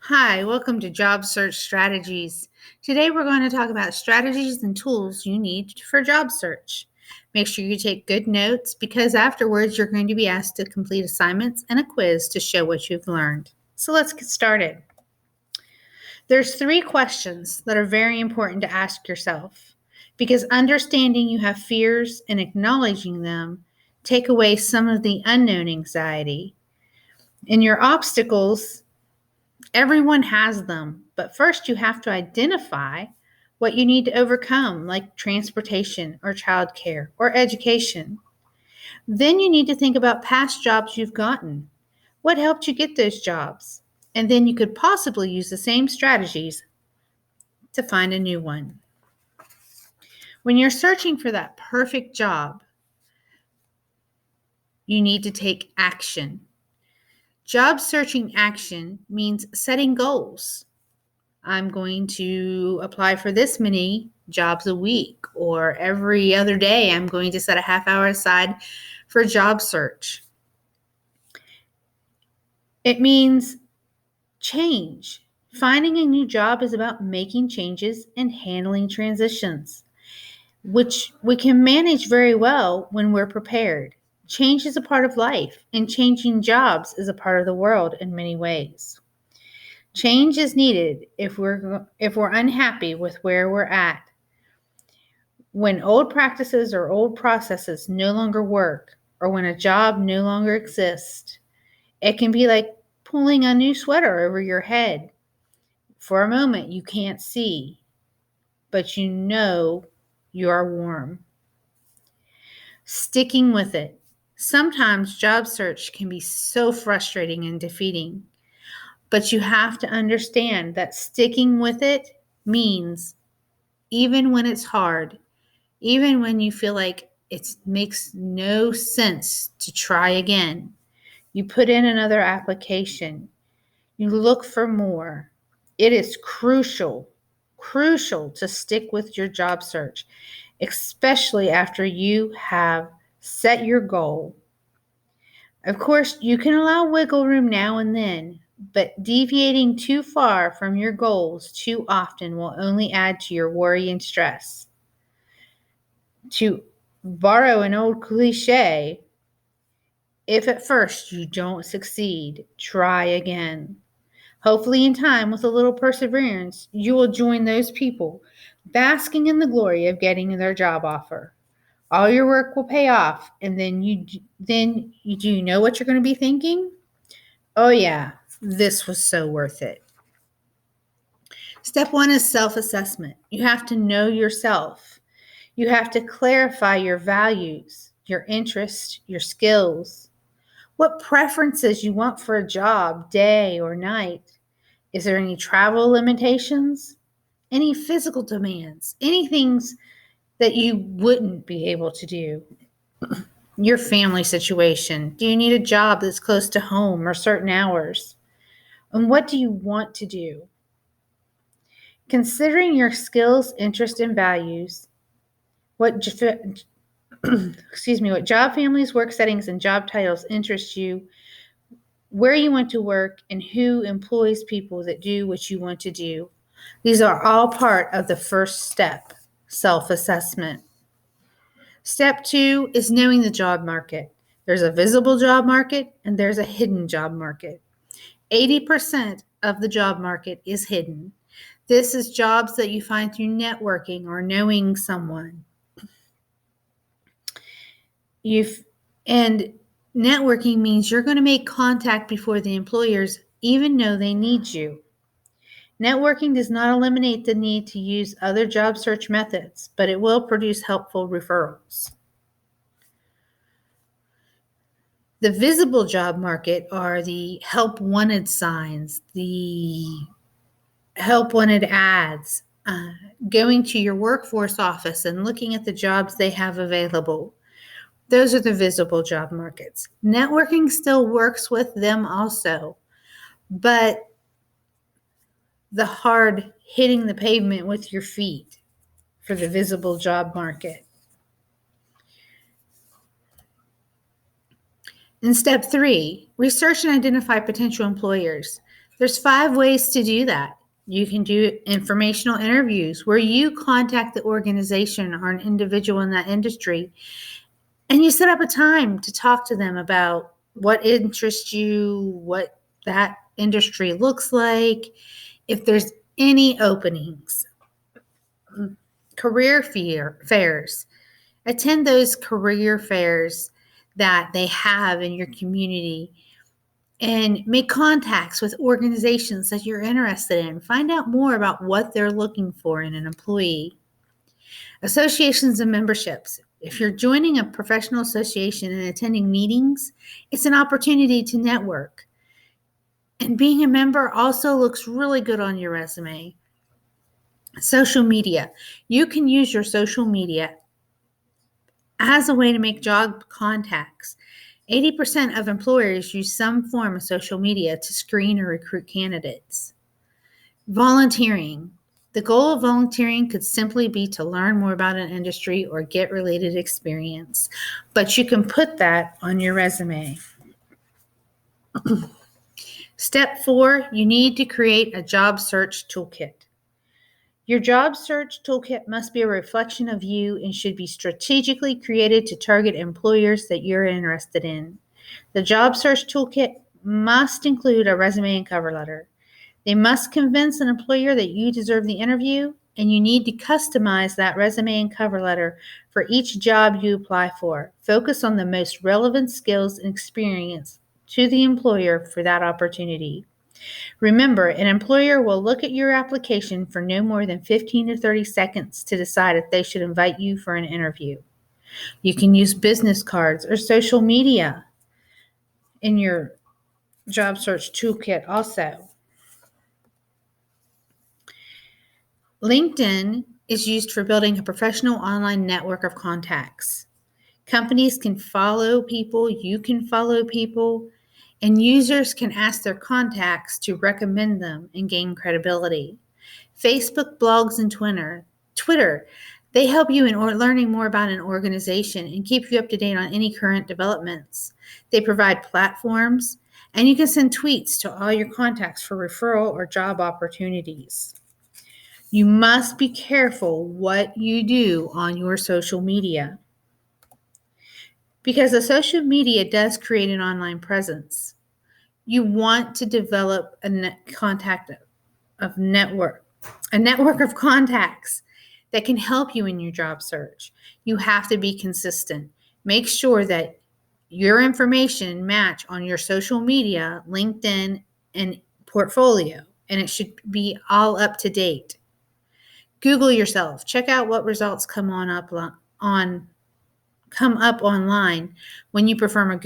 Hi, welcome to Job Search Strategies. Today we're going to talk about strategies and tools you need for job search. Make sure you take good notes because afterwards you're going to be asked to complete assignments and a quiz to show what you've learned. So let's get started. There's 3 questions that are very important to ask yourself because understanding you have fears and acknowledging them take away some of the unknown anxiety. And your obstacles, everyone has them, but first you have to identify what you need to overcome, like transportation or childcare or education. Then you need to think about past jobs you've gotten. What helped you get those jobs? And then you could possibly use the same strategies to find a new one. When you're searching for that perfect job, you need to take action. Job searching action means setting goals. I'm going to apply for this many jobs a week, or every other day I'm going to set a half hour aside for job search. It means change. Finding a new job is about making changes and handling transitions, which we can manage very well when we're prepared. Change is a part of life, and changing jobs is a part of the world in many ways. Change is needed if we're unhappy with where we're at. When old practices or old processes no longer work, or when a job no longer exists, it can be like pulling a new sweater over your head. For a moment, you can't see, but you know you are warm. Sticking with it. Sometimes job search can be so frustrating and defeating, but you have to understand that sticking with it means even when it's hard, even when you feel like it makes no sense to try again, you put in another application. You look for more. It is crucial to stick with your job search, especially after you have set your goal. Of course, you can allow wiggle room now and then, but deviating too far from your goals too often will only add to your worry and stress. To borrow an old cliche, if at first you don't succeed, try again. Hopefully, in time, with a little perseverance, you will join those people basking in the glory of getting their job offer. All your work will pay off, and then you know what you're going to be thinking? Oh yeah, this was so worth it. Step 1 is self-assessment. You have to know yourself. You have to clarify your values, your interests, your skills, what preferences you want for a job, day or night. Is there any travel limitations? Any physical demands? Any things that you wouldn't be able to do? Your family situation. Do you need a job that's close to home or certain hours? And what do you want to do? Considering your skills, interests, and values, what what job families, work settings, and job titles interest you, where you want to work, and who employs people that do what you want to do. These are all part of the first step, self-assessment. Step 2 is knowing the job market. There's a visible job market and there's a hidden job market. 80% of the job market is hidden. This is jobs that you find through networking or knowing someone. And networking means you're going to make contact before the employers even know they need you. Networking does not eliminate the need to use other job search methods, but it will produce helpful referrals. The visible job market are the help wanted signs, the help wanted ads, going to your workforce office and looking at the jobs they have available. Those are the visible job markets. Networking still works with them also, but the hard hitting the pavement with your feet for the visible job market. In step 3, research and identify potential employers. There's 5 ways to do that. You can do informational interviews where you contact the organization or an individual in that industry and you set up a time to talk to them about what interests you, what that industry looks like, if there's any openings. Career fairs. Attend those career fairs that they have in your community and make contacts with organizations that you're interested in. Find out more about what they're looking for in an employee. Associations and memberships. If you're joining a professional association and attending meetings, it's an opportunity to network. And being a member also looks really good on your resume. Social media. You can use your social media as a way to make job contacts. 80% of employers use some form of social media to screen or recruit candidates. Volunteering. The goal of volunteering could simply be to learn more about an industry or get related experience, but you can put that on your resume. Step 4, you need to create a job search toolkit. Your job search toolkit must be a reflection of you and should be strategically created to target employers that you're interested in. The job search toolkit must include a resume and cover letter. They must convince an employer that you deserve the interview, and you need to customize that resume and cover letter for each job you apply for. Focus on the most relevant skills and experience to the employer for that opportunity. Remember, an employer will look at your application for no more than 15 to 30 seconds to decide if they should invite you for an interview. You can use business cards or social media in your job search toolkit also. LinkedIn is used for building a professional online network of contacts. Companies can follow people, you can follow people, and users can ask their contacts to recommend them and gain credibility. Facebook, blogs, and Twitter, they help you in learning more about an organization and keep you up to date on any current developments. They provide platforms, and you can send tweets to all your contacts for referral or job opportunities. You must be careful what you do on your social media because the social media does create an online presence. You want to develop a network of contacts that can help you in your job search. You have to be consistent. Make sure that your information match on your social media, LinkedIn, and portfolio, and it should be all up to date. Google yourself. Check out what results come up online when you perform a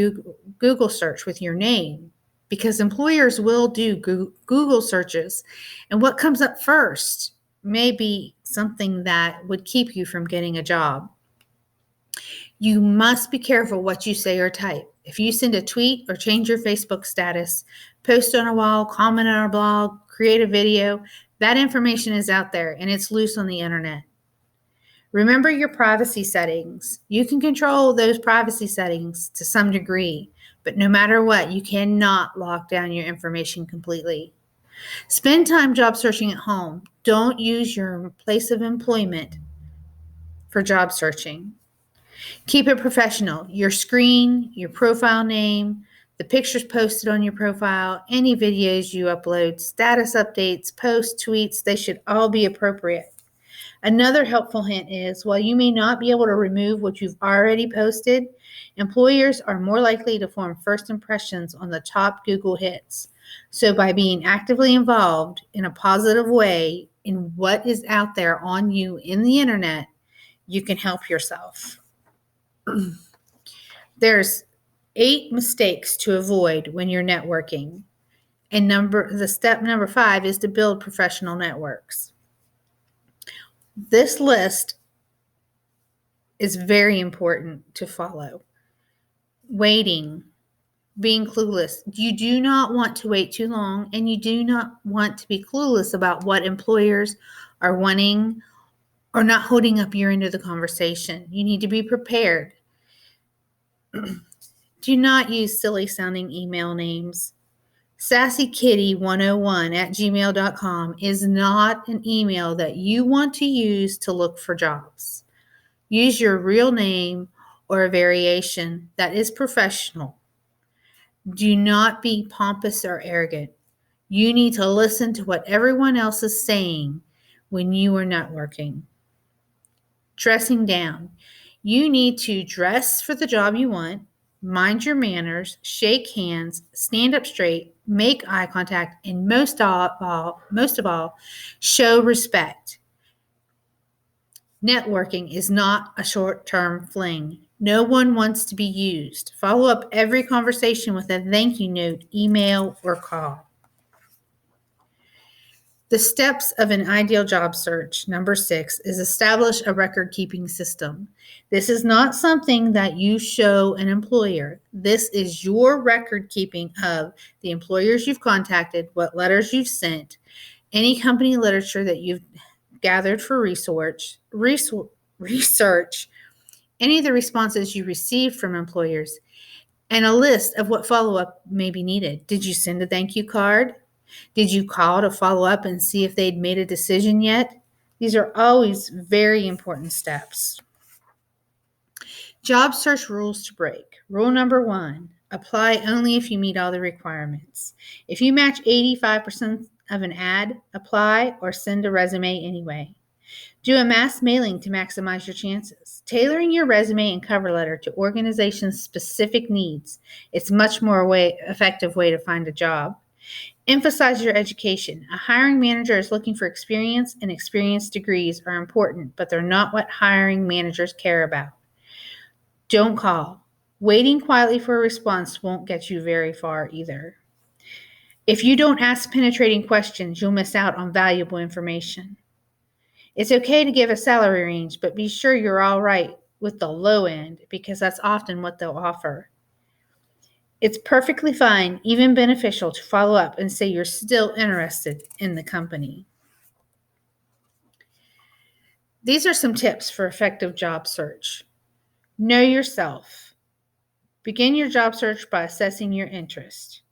Google search with your name, because employers will do Google searches, and what comes up first may be something that would keep you from getting a job. You must be careful what you say or type. If you send a tweet or change your Facebook status, post on a wall, comment on a blog, create a video, that information is out there and it's loose on the internet. Remember your privacy settings. You can control those privacy settings to some degree, but no matter what, you cannot lock down your information completely. Spend time job searching at home. Don't use your place of employment for job searching. Keep it professional. Your screen, your profile name, the pictures posted on your profile, any videos you upload, status updates, posts, tweets, they should all be appropriate. Another helpful hint is, while you may not be able to remove what you've already posted, employers are more likely to form first impressions on the top Google hits. So by being actively involved in a positive way in what is out there on you in the internet, you can help yourself. There's 8 mistakes to avoid when you're networking. And step number 5 is to build professional networks. This list is very important to follow. Waiting, being clueless. You do not want to wait too long, and you do not want to be clueless about what employers are wanting or not holding up your end of the conversation. You need to be prepared. Do not use silly sounding email names. sassykitty101@gmail.com is not an email that you want to use to look for jobs. Use your real name or a variation that is professional. Do not be pompous or arrogant. You need to listen to what everyone else is saying when you are networking. Dressing down. You need to dress for the job you want, mind your manners, shake hands, stand up straight, make eye contact, and most of all, show respect. Networking is not a short-term fling. No one wants to be used. Follow up every conversation with a thank you note, email, or call. The steps of an ideal job search, number 6, is establish a record-keeping system. This is not something that you show an employer. This is your record keeping of the employers you've contacted, what letters you've sent, any company literature that you've gathered for research, any of the responses you received from employers, and a list of what follow-up may be needed. Did you send a thank you card? Did you call to follow up and see if they'd made a decision yet? These are always very important steps. Job search rules to break. Rule number 1, apply only if you meet all the requirements. If you match 85% of an ad, apply or send a resume anyway. Do a mass mailing to maximize your chances. Tailoring your resume and cover letter to organization's specific needs. It's much more effective way to find a job. Emphasize your education. A hiring manager is looking for experience, and experience degrees are important, but they're not what hiring managers care about. Don't call. Waiting quietly for a response won't get you very far either. If you don't ask penetrating questions, you'll miss out on valuable information. It's okay to give a salary range, but be sure you're all right with the low end because that's often what they'll offer. It's perfectly fine, even beneficial, to follow up and say you're still interested in the company. These are some tips for effective job search. Know yourself. Begin your job search by assessing your interest.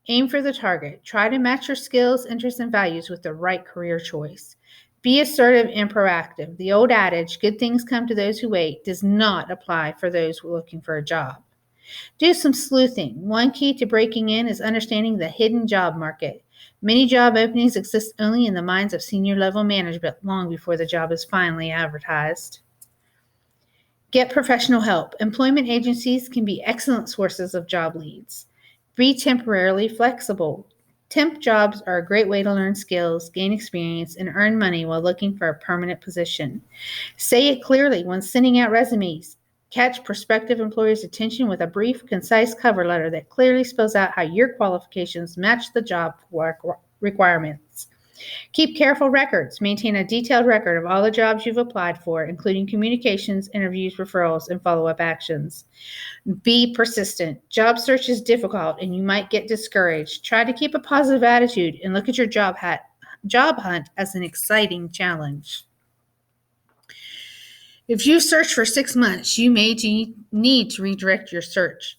Aim for the target. Try to match your skills, interests, and values with the right career choice. Be assertive and proactive. The old adage, good things come to those who wait, does not apply for those looking for a job. Do some sleuthing. One key to breaking in is understanding the hidden job market. Many job openings exist only in the minds of senior level management long before the job is finally advertised. Get professional help. Employment agencies can be excellent sources of job leads. Be temporarily flexible. Temp jobs are a great way to learn skills, gain experience, and earn money while looking for a permanent position. Say it clearly when sending out resumes. Catch prospective employers' attention with a brief, concise cover letter that clearly spells out how your qualifications match the job requirements. Keep careful records. Maintain a detailed record of all the jobs you've applied for, including communications, interviews, referrals, and follow-up actions. Be persistent. Job search is difficult and you might get discouraged. Try to keep a positive attitude and look at your job hunt as an exciting challenge. If you search for 6 months, you may need to redirect your search.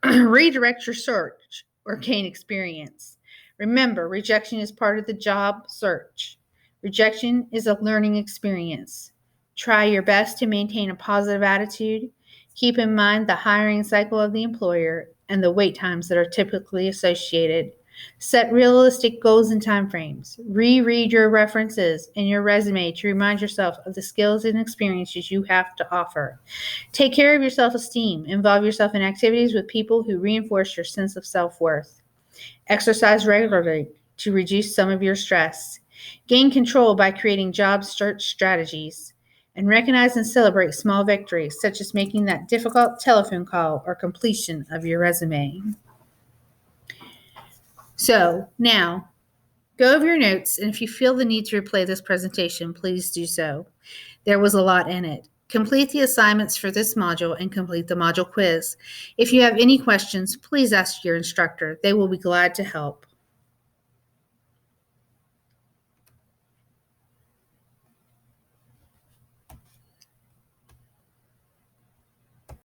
Redirect your search or gain experience. Remember, rejection is part of the job search. Rejection is a learning experience. Try your best to maintain a positive attitude. Keep in mind the hiring cycle of the employer and the wait times that are typically associated. Set realistic goals and timeframes. Reread your references and your resume to remind yourself of the skills and experiences you have to offer. Take care of your self-esteem. Involve yourself in activities with people who reinforce your sense of self-worth. Exercise regularly to reduce some of your stress. Gain control by creating job search strategies. And recognize and celebrate small victories, such as making that difficult telephone call or completion of your resume. So now, go over your notes, and if you feel the need to replay this presentation, please do so. There was a lot in it. Complete the assignments for this module and complete the module quiz. If you have any questions, please ask your instructor. They will be glad to help.